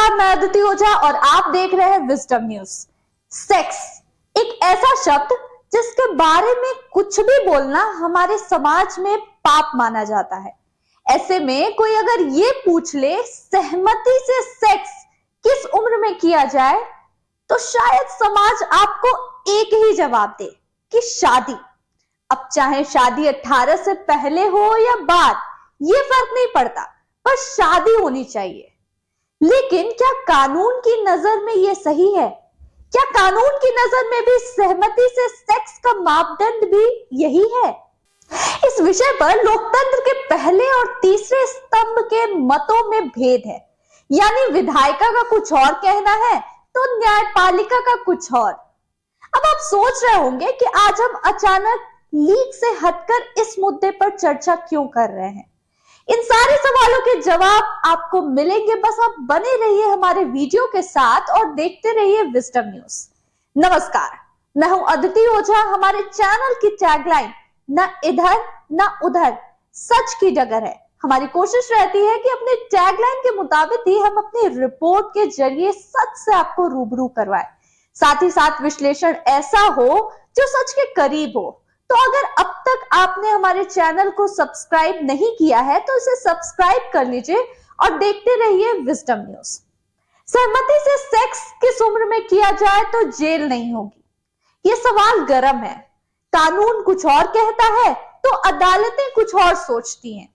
नमस्कार, मैं अदिति ओझा और आप देख रहे हैं विजडम न्यूज। सेक्स एक ऐसा शब्द जिसके बारे में कुछ भी बोलना हमारे समाज में पाप माना जाता है। ऐसे में कोई अगर ये पूछ ले सहमति से सेक्स किस उम्र में किया जाए, तो शायद समाज आपको एक ही जवाब दे कि शादी। अब चाहे शादी 18 से पहले हो या बाद, ये फर्क नहीं पड़ता, पर शादी होनी चाहिए। लेकिन क्या कानून की नजर में यह सही है? क्या कानून की नजर में भी सहमति से सेक्स का मापदंड भी यही है? इस विषय पर लोकतंत्र के पहले और तीसरे स्तंभ के मतों में भेद है। यानी विधायिका का कुछ और कहना है तो न्यायपालिका का कुछ और। अब आप सोच रहे होंगे कि आज हम अचानक लीक से हटकर इस मुद्दे पर चर्चा क्यों कर रहे हैं। इन सारे सवालों के जवाब आपको मिलेंगे, बस आप बने रहिए हमारे वीडियो के साथ और देखते रहिए विजडम न्यूज। नमस्कार, मैं हूं अदिति ओझा। हमारे चैनल की टैगलाइन न इधर न उधर, सच की डगर है। हमारी कोशिश रहती है कि अपने टैगलाइन के मुताबिक ही हम अपनी रिपोर्ट के जरिए सच से आपको रूबरू करवाएं, साथ ही साथ विश्लेषण ऐसा हो जो सच के करीब हो। तो अगर अब तक आपने हमारे चैनल को सब्सक्राइब नहीं किया है तो इसे सब्सक्राइब कर लीजिए और देखते रहिए विजडम न्यूज। सहमति से सेक्स किस उम्र में किया जाए तो जेल नहीं होगी, ये सवाल गर्म है। कानून कुछ और कहता है तो अदालतें कुछ और सोचती हैं।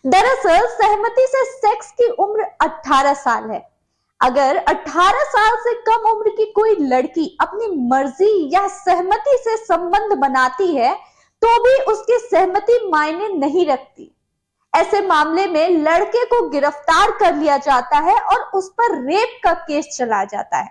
दरअसल सहमति से सेक्स की उम्र 18 साल है। अगर 18 साल से कम उम्र की कोई लड़की अपनी मर्जी या सहमति से संबंध बनाती है तो भी उसकी सहमति मायने नहीं रखती। ऐसे मामले में लड़के को गिरफ्तार कर लिया जाता है और उस पर रेप का केस चलाया जाता है।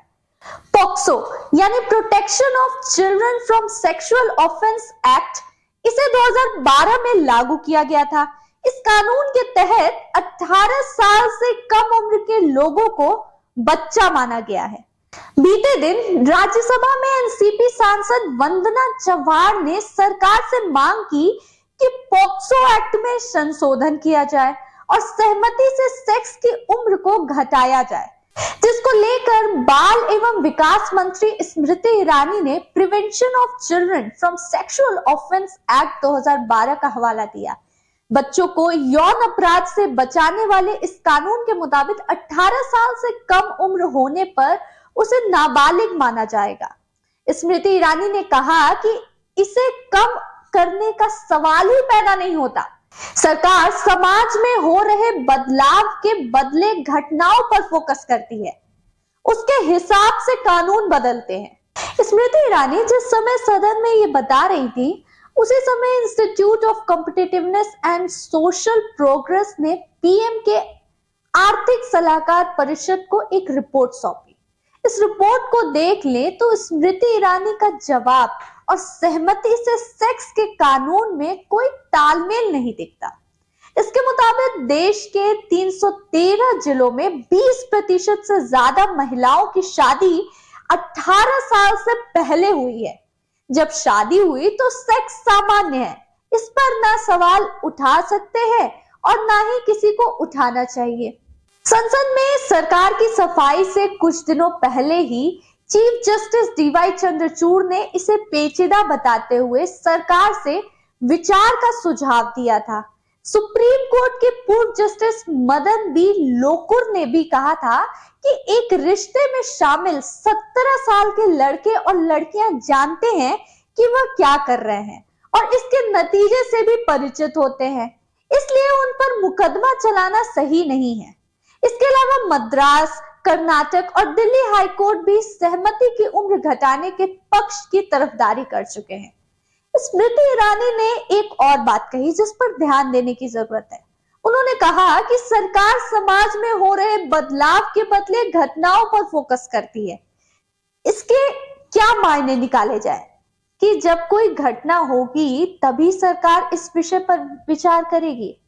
पॉक्सो यानी protection of children from sexual offence act, इसे 2012 में लागू किया गया था। इस कानून के तहत 18 साल से कम उम्र के लोगों को बच्चा माना गया है। बीते दिन राज्यसभा में एनसीपी सांसद वंदना चव्हाण ने सरकार से मांग की कि पॉक्सो एक्ट में संशोधन किया जाए और सहमति से सेक्स की उम्र को घटाया जाए, जिसको लेकर बाल एवं विकास मंत्री स्मृति ईरानी ने prevention of children from sexual offence act 2012 का हवाला दिया। बच्चों को यौन अपराध से बचाने वाले इस कानून के मुताबिक 18 साल से कम उम्र होने पर उसे नाबालिग माना जाएगा। स्मृति ईरानी ने कहा कि इसे कम करने का सवाल ही पैदा नहीं होता। सरकार समाज में हो रहे बदलाव के बदले घटनाओं पर फोकस करती है, उसके हिसाब से कानून बदलते हैं। स्मृति ईरानी जिस समय सदन में ये बता रही थी, उसी समय institute of competitiveness and social progress ने पीएम के आर्थिक सलाहकार परिषद को एक रिपोर्ट सौंपी। इस रिपोर्ट को देख ले तो स्मृति ईरानी का जवाब और सहमति से सेक्स के कानून में कोई तालमेल नहीं दिखता। इसके मुताबिक देश के 313 जिलों में 20% से ज्यादा महिलाओं की शादी 18 साल से पहले हुई है। जब शादी हुई तो सेक्स सामान्य है, इस पर ना सवाल उठा सकते हैं और ना ही किसी को उठाना चाहिए। संसद में सरकार की सफाई से कुछ दिनों पहले ही चीफ जस्टिस डीवाई चंद्रचूड़ ने इसे पेचीदा बताते हुए सरकार से विचार का सुझाव दिया था। सुप्रीम कोर्ट के पूर्व जस्टिस मदन बी लोकुर ने भी कहा था कि एक रिश्ते में शामिल 17 साल के लड़के और लड़कियां जानते हैं कि वह क्या कर रहे हैं और इसके नतीजे से भी परिचित होते हैं, इसलिए उन पर मुकदमा चलाना सही नहीं है। इसके अलावा मद्रास, कर्नाटक और दिल्ली हाईकोर्ट भी सहमति की उम्र घटाने के पक्ष की तरफदारी कर चुके हैं। स्मृति ईरानी ने एक और बात कही जिस पर ध्यान देने की जरूरत है। उन्होंने कहा कि सरकार समाज में हो रहे बदलाव के बदले घटनाओं पर फोकस करती है। इसके क्या मायने निकाले जाए कि जब कोई घटना होगी तभी सरकार इस विषय पर विचार करेगी?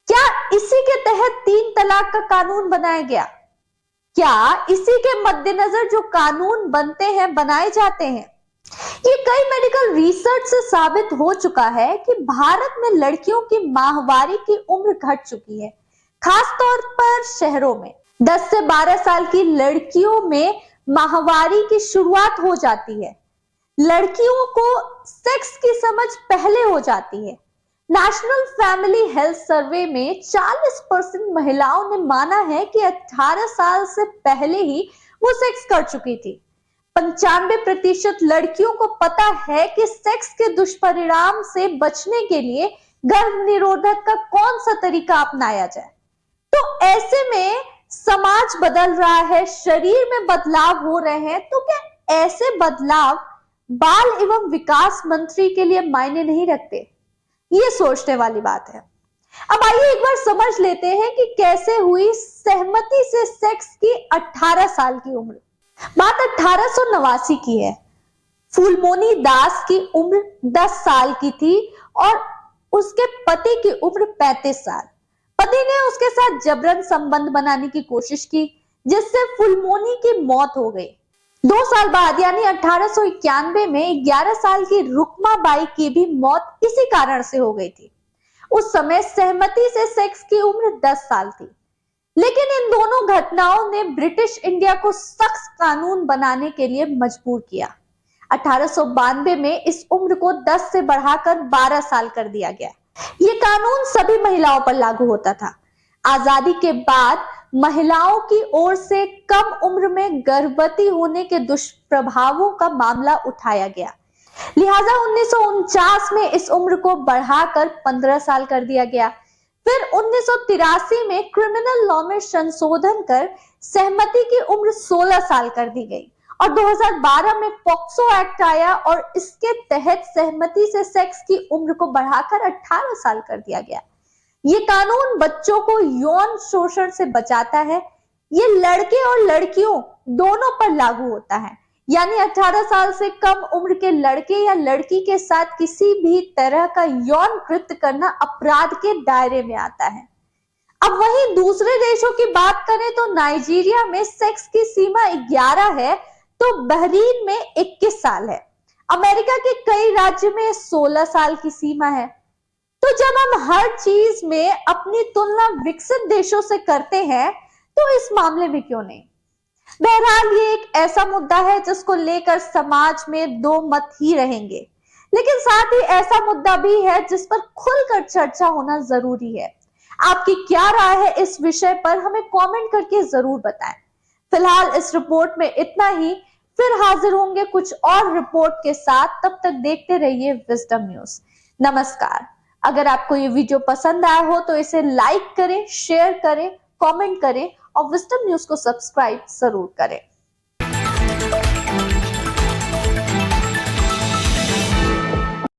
क्या इसी के तहत 3 तलाक का कानून बनाया गया? क्या इसी के मद्देनजर जो कानून बनते हैं, बनाए जाते हैं? ये कई मेडिकल रिसर्च से साबित हो चुका है कि भारत में लड़कियों की माहवारी की उम्र घट चुकी है, खास तौर पर शहरों में। 10 से 12 साल की लड़कियों में माहवारी की शुरुआत हो जाती है। लड़कियों को सेक्स की समझ पहले हो जाती है। नेशनल फैमिली हेल्थ सर्वे में 40% महिलाओं ने माना है कि 18 साल से पहले ही वो सेक्स कर चुकी थी। 95% लड़कियों को पता है कि सेक्स के दुष्परिणाम से बचने के लिए गर्भ निरोधक का कौन सा तरीका अपनाया जाए। तो ऐसे में समाज बदल रहा है, शरीर में बदलाव हो रहे हैं, तो क्या ऐसे बदलाव बाल एवं विकास मंत्री के लिए मायने नहीं रखते? ये सोचने वाली बात है। अब आइए एक बार समझ लेते हैं कि कैसे हुई सहमति से सेक्स की 18 साल की उम्र। बात 1889 की है। फूलमोनी दास की उम्र 10 साल की थी और उसके पति की उम्र 35 साल। पति ने उसके साथ जबरन संबंध बनाने की कोशिश की, जिससे फूलमोनी की मौत हो गई। 2 साल बाद यानी 1891 में 11 साल की रुक्मा बाई की भी मौत इसी कारण से हो गई थी। उस समय सहमति से सेक्स की उम्र 10 साल थी, लेकिन इन दोनों घटनाओं ने ब्रिटिश इंडिया को सख्त कानून बनाने के लिए मजबूर किया। 1892 में इस उम्र को 10 से बढ़ाकर 12 साल कर दिया गया। ये कानून सभी महिलाओं पर लागू होता था। आजादी के बाद महिलाओं की ओर से कम उम्र में गर्भवती होने के दुष्प्रभावों का मामला उठाया गया, लिहाजा 1949 में इस उम्र को बढ़ाकर 15 साल कर दिया गया। फिर 1983 में क्रिमिनल लॉ में संशोधन कर सहमति की उम्र 16 साल कर दी गई और 2012 में पॉक्सो एक्ट आया और इसके तहत सहमति से सेक्स की उम्र को बढ़ाकर 18 साल कर दिया गया। ये कानून बच्चों को यौन शोषण से बचाता है। ये लड़के और लड़कियों दोनों पर लागू होता है, यानी 18 साल से कम उम्र के लड़के या लड़की के साथ किसी भी तरह का यौन कृत्य करना अपराध के दायरे में आता है। अब वहीं दूसरे देशों की बात करें तो नाइजीरिया में सेक्स की सीमा 11 है, तो बहरीन में 21 साल है। अमेरिका के कई राज्य में 16 साल की सीमा है। तो जब हम हर चीज में अपनी तुलना विकसित देशों से करते हैं, तो इस मामले में क्यों नहीं? बहरहाल ये एक ऐसा मुद्दा है जिसको लेकर समाज में दो मत ही रहेंगे, लेकिन साथ ही ऐसा मुद्दा भी है जिस पर खुलकर चर्चा होना जरूरी है। आपकी क्या राय है इस विषय पर, हमें कमेंट करके जरूर बताएं। फिलहाल इस रिपोर्ट में इतना ही, फिर हाजिर होंगे कुछ और रिपोर्ट के साथ। तब तक देखते रहिए विजडम न्यूज। नमस्कार। अगर आपको ये वीडियो पसंद आया हो तो इसे लाइक करें, शेयर करें, कमेंट करें और विजडम न्यूज को सब्सक्राइब जरूर करें।